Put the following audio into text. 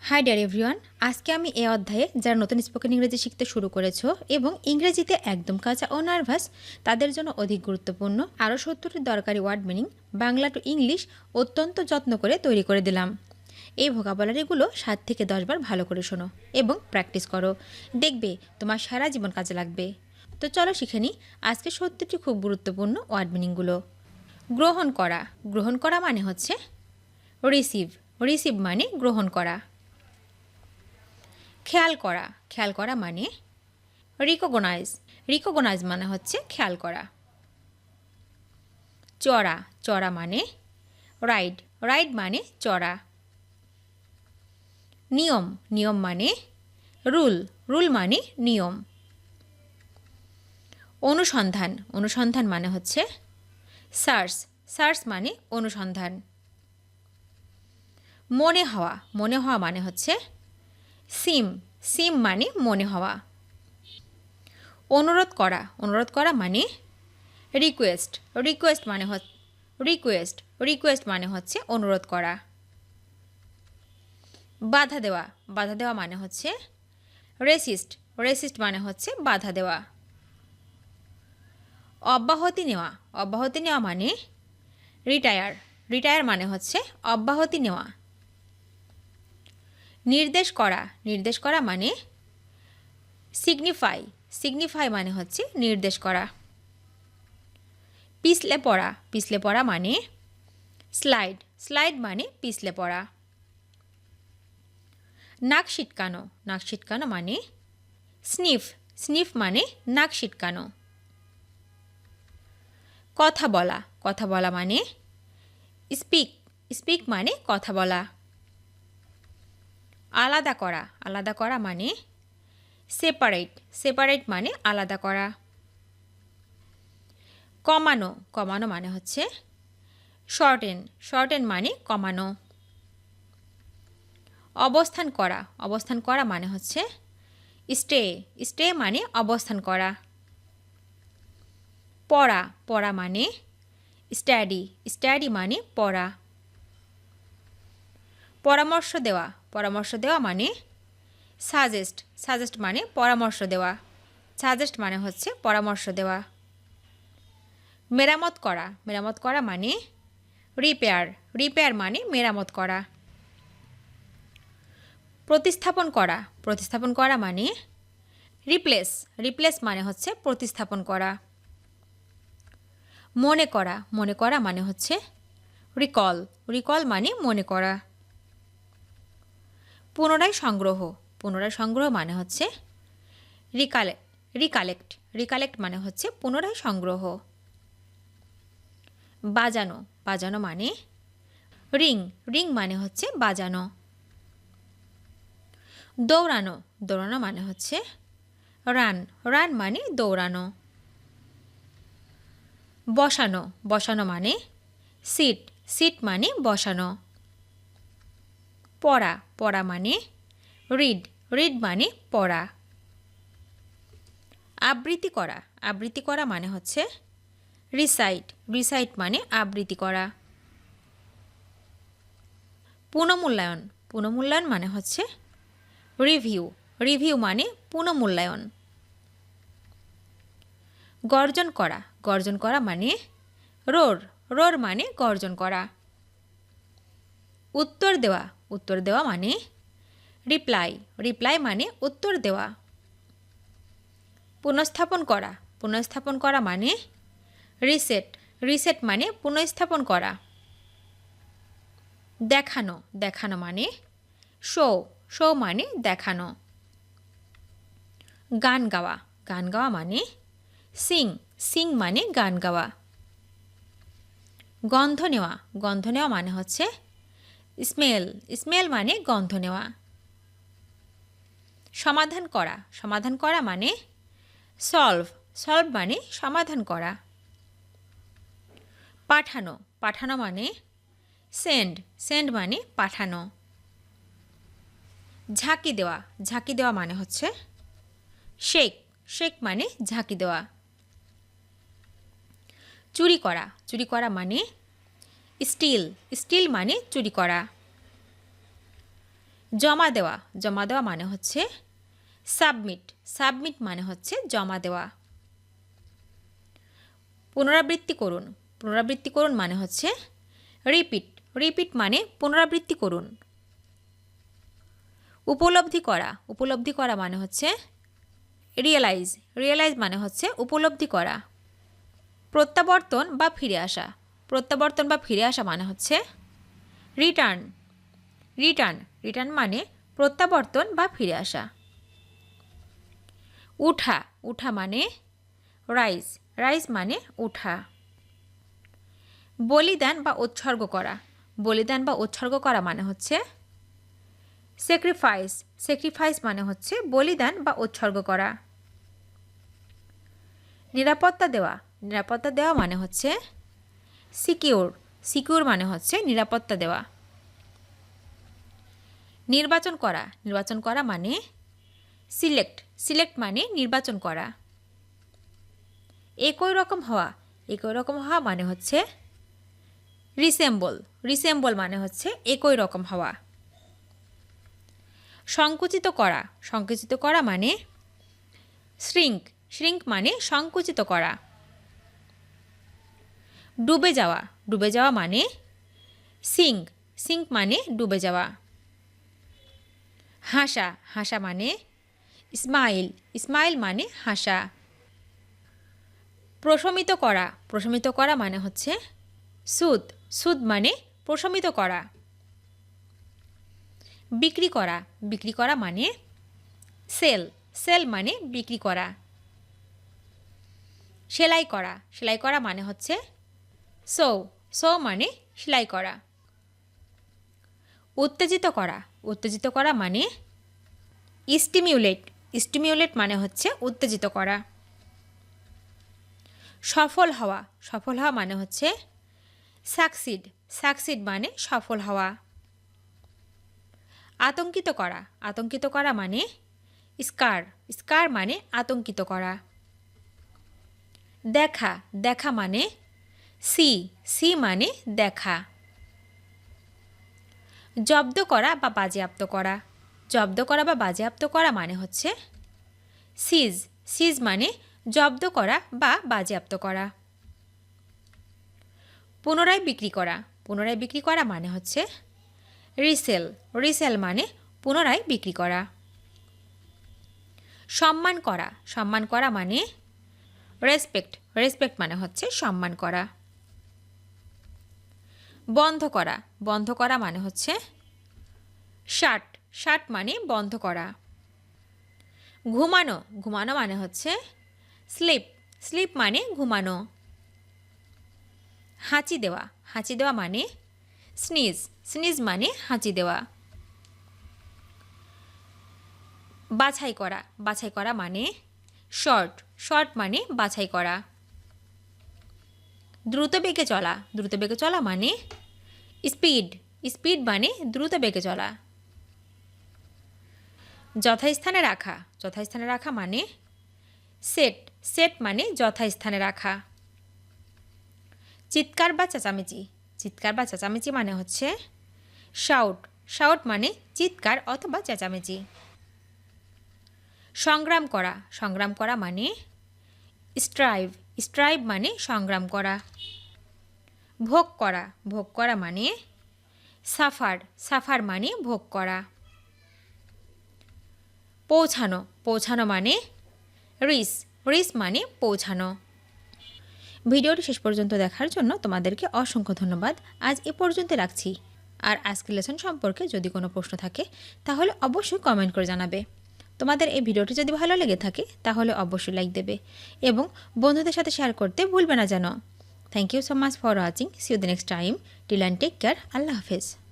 High deer everyone, আজকে আমি এই অধ্যায়ে যারা নতুন স্পোকেন ইংরেজি শিখতে শুরু করেছো এবং ইংরেজিতে একদম কাঁচা ও নার্ভাস তাদের জন্য অধিক গুরুত্বপূর্ণ আরও 70টি দরকারি word meaning Bangla to English অত্যন্ত যত্ন করে তৈরি করে দিলাম। এই ভোকাবুলারিগুলো 7 থেকে 10 বার ভালো করে শোনো এবং প্র্যাকটিস করো, দেখবে তোমার সারা জীবন কাজে লাগবে। তো চলো শিখে নিই আজকে 70টি খুব গুরুত্বপূর্ণ ওয়ার্ড মিনিংগুলো। গ্রহণ করা। গ্রহণ করা মানে হচ্ছে রিসিভ। রিসিভ মানে গ্রহণ করা। খেয়াল করা। খেয়াল করা মানে রিকগনাইজ। রিকগনাইজ মানে হচ্ছে খেয়াল করা। চড়া। চড়া মানে রাইড। রাইড মানে চড়া। নিয়ম। নিয়ম মানে রুল। রুল মানে নিয়ম। অনুসন্ধান। অনুসন্ধান মানে হচ্ছে সার্চ। সার্চ মানে অনুসন্ধান। মনে হওয়া। মনে হওয়া মানে হচ্ছে সিম। সিম মানে মনে হওয়া। অনুরোধ করা। অনুরোধ করা মানে রিকোয়েস্ট। রিকোয়েস্ট মানে রিকোয়েস্ট। রিকোয়েস্ট মানে হচ্ছে অনুরোধ করা। বাধা দেওয়া। বাধা দেওয়া মানে হচ্ছে রেসিস্ট। রেসিস্ট মানে হচ্ছে বাধা দেওয়া। অব্যাহতি নেওয়া। অব্যাহতি নেওয়া মানে রিটায়ার। রিটায়ার মানে হচ্ছে অব্যাহতি নেওয়া। নির্দেশ করা। নির্দেশ করা মানে সিগনিফাই। সিগনিফাই মানে হচ্ছে নির্দেশ করা। পিছলে পড়া। পিছলে পড়া মানে স্লাইড। স্লাইড মানে পিছলে পড়া। নাক সিটকানো। নাক সিটকানো মানে স্নিফ। স্নিফ মানে নাক সিটকানো। কথা বলা। কথা বলা মানে স্পিক। স্পিক মানে কথা বলা। আলাদা করা। আলাদা করা মানে সেপারেট। সেপারেট মানে আলাদা করা। কমানো। কমানো মানে হচ্ছে শর্টেন। শর্টেন মানে কমানো। অবস্থান করা। অবস্থান করা মানে হচ্ছে স্টে। স্টে মানে অবস্থান করা। পড়া। পড়া মানে স্টাডি। স্টাডি মানে পড়া। পরামর্শ দেওয়া। পরামর্শ দেওয়া মানে সাজেস্ট। সাজেস্ট মানে পরামর্শ দেওয়া। সাজেস্ট মানে হচ্ছে পরামর্শ দেওয়া। মেরামত করা। মেরামত করা মানে রিপেয়ার। রিপেয়ার মানে মেরামত করা। প্রতিস্থাপন করা। প্রতিস্থাপন করা মানে রিপ্লেস। রিপ্লেস মানে হচ্ছে প্রতিস্থাপন করা। মনে করা। মনে করা মানে হচ্ছে রিকল। রিকল মানে মনে করা। পুনরায় সংগ্রহ। পুনরায় সংগ্রহ মানে হচ্ছে রিকালেক্ট। রিকালেক্ট মানে হচ্ছে পুনরায় সংগ্রহ। বাজানো। বাজানো মানে রিং। রিং মানে হচ্ছে বাজানো। দৌড়ানো। দৌড়ানো মানে হচ্ছে রান। রান মানে দৌড়ানো। বসানো। বসানো মানে সিট। সিট মানে বসানো। পড়া। পড়া মানে রিড। রিড মানে পড়া। আবৃত্তি করা। আবৃত্তি করা মানে হচ্ছে রিসাইট। রিসাইট মানে আবৃত্তি করা। পুনঃমূল্যায়ন। পুনঃমূল্যায়ন মানে হচ্ছে রিভিউ। রিভিউ মানে পুনঃমূল্যায়ন। গর্জন করা। গর্জন করা মানে রোর। রোর মানে গর্জন করা। উত্তর দেওয়া। উত্তর দেওয়া মানে রিপ্লাই। রিপ্লাই মানে উত্তর দেওয়া। পুনঃস্থাপন করা। পুনঃস্থাপন করা মানে রিসেট। রিসেট মানে পুনঃস্থাপন করা। দেখানো। দেখানো মানে শো। শো মানে দেখানো। গান গাওয়া। গান গাওয়া মানে সিং। সিং মানে গান গাওয়া। গন্ধ নেওয়া। গন্ধ নেওয়া মানে হচ্ছে স্মেল। স্মেল মানে গন্ধ নেওয়া। সমাধান করা। সমাধান করা মানে সলভ। সলভ মানে সমাধান করা। পাঠানো। পাঠানো মানে সেন্ড। সেন্ড মানে পাঠানো। ঝাঁকি দেওয়া। ঝাঁকি দেওয়া মানে হচ্ছে শেক। শেক মানে ঝাঁকি দেওয়া। চুরি করা। চুরি করা মানে স্টিল। স্টিল মানে চুরি করা। জমা দেওয়া, জমা দেওয়া মানে হচ্ছে সাবমিট, সাবমিট মানে হচ্ছে জমা দেওয়া। পুনরাবৃত্তি করুন, পুনরাবৃত্তি করুন মানে হচ্ছে রিপিট, রিপিট মানে পুনরাবৃত্তি করুন। উপলব্ধি করা, উপলব্ধি করা মানে হচ্ছে রিয়েলাইজ, রিয়েলাইজ মানে হচ্ছে উপলব্ধি করা। প্রত্যাবর্তন বা ফিরে আসা, প্রত্যাবর্তন বা ফিরে আসা মানে হচ্ছে রিটার্ন, রিটার্ন, রিটার্ন মানে প্রত্যাবর্তন বা ফিরে আসা। উঠা, উঠা মানে রাইজ, রাইজ মানে উঠা। বলিদান বা উৎসর্গ করা, বলিদান বা উৎসর্গ করা মানে হচ্ছে স্যাক্রিফাইস, স্যাক্রিফাইস মানে হচ্ছে বলিদান বা উৎসর্গ করা। নিরাপত্তা দেওয়া, নিরাপত্তা দেওয়া মানে হচ্ছে সিকিউর, সিকিউর মানে হচ্ছে নিরাপত্তা দেওয়া। নির্বাচন করা, নির্বাচন করা মানে সিলেক্ট, সিলেক্ট মানে নির্বাচন করা। একই রকম হওয়া, একই রকম হওয়া মানে হচ্ছে রিসেম্বল, রিসেম্বল মানে হচ্ছে একই রকম হওয়া। সংকুচিত করা, সংকুচিত করা মানে শ্রিঙ্ক, শ্রিঙ্ক মানে সংকুচিত করা। ডুবে যাওয়া, ডুবে যাওয়া মানে সিঙ্ক, সিঙ্ক মানে ডুবে যাওয়া। হাসা, হাসা মানে স্মাইল, স্মাইল মানে হাসা। প্রশমিত করা, প্রশমিত করা মানে হচ্ছে সুদ, সুদ মানে প্রশমিত করা। বিক্রি করা, বিক্রি করা মানে সেল, সেল মানে বিক্রি করা। সেলাই করা, সেলাই করা মানে হচ্ছে সো, সো মানে সেলাই করা। উত্তেজিত করা, উত্তেজিত করা মানে স্টিমিউলেট, স্টিমিউলেট মানে হচ্ছে উত্তেজিত করা। সফল হওয়া, সফল হওয়া মানে হচ্ছে সাকসিড, সাকসিড মানে সফল হওয়া। আতঙ্কিত করা, আতঙ্কিত করা মানে স্কার, স্কার মানে আতঙ্কিত করা। দেখা, দেখা মানে সি, সি মানে দেখা। জব্দ করা বা বাজেয়াপ্ত করা, জব্দ করা বা বাজেয়াপ্ত করা মানে হচ্ছে সিজ, সিজ মানে জব্দ করা বা বাজেয়াপ্ত করা। পুনরায় বিক্রি করা, পুনরায় বিক্রি করা মানে হচ্ছে রিসেল, রিসেল মানে পুনরায় বিক্রি করা। সম্মান করা, সম্মান করা মানে রেসপেক্ট, রেসপেক্ট মানে হচ্ছে সম্মান করা। বন্ধ করা, বন্ধ করা মানে হচ্ছে শাট, শাট মানে বন্ধ করা। ঘুমানো, ঘুমানো মানে হচ্ছে স্লিপ, স্লিপ মানে ঘুমানো। হাঁচি দেওয়া, হাঁচি দেওয়া মানে স্নিজ, স্নিজ মানে হাঁচি দেওয়া। বাছাই করা, বাছাই করা মানে শর্ট, শর্ট মানে বাছাই করা। দ্রুত বেগে চলা, দ্রুত বেগে চলা মানে স্পিড, স্পিড মানে দ্রুত বেগে চলা। যথাস্থানে রাখা, যথাস্থানে রাখা মানে সেট, সেট মানে যথাস্থানে রাখা। চিৎকার বা চেঁচামেচি, চিৎকার বা চেঁচামেচি মানে হচ্ছে শাউট, শাউট মানে চিৎকার অথবা চেঁচামেচি। সংগ্রাম করা, সংগ্রাম করা মানে স্ট্রাইভ, স্ট্রাইভ মানে সংগ্রাম করা। ভোগ করা, ভোগ করা মানে সাফার, সাফার মানে ভোগ করা। পৌঁছানো, পৌঁছানো মানে রিস, রিস মানে পৌঁছানো। ভিডিওটি শেষ পর্যন্ত দেখার জন্য তোমাদেরকে অসংখ্য ধন্যবাদ। আজ এ পর্যন্ত রাখছি। আর আজকের লেসন সম্পর্কে যদি কোনো প্রশ্ন থাকে তাহলে অবশ্যই কমেন্ট করে জানাবে। তোমাদের এই ভিডিওটি যদি ভালো লেগে থাকে তাহলে অবশ্যই লাইক দেবে এবং বন্ধুদের সাথে শেয়ার করতে ভুলবে না যেন। Thank you so much for watching. See you the next time. Till and take care. আল্লাহ হাফেজ।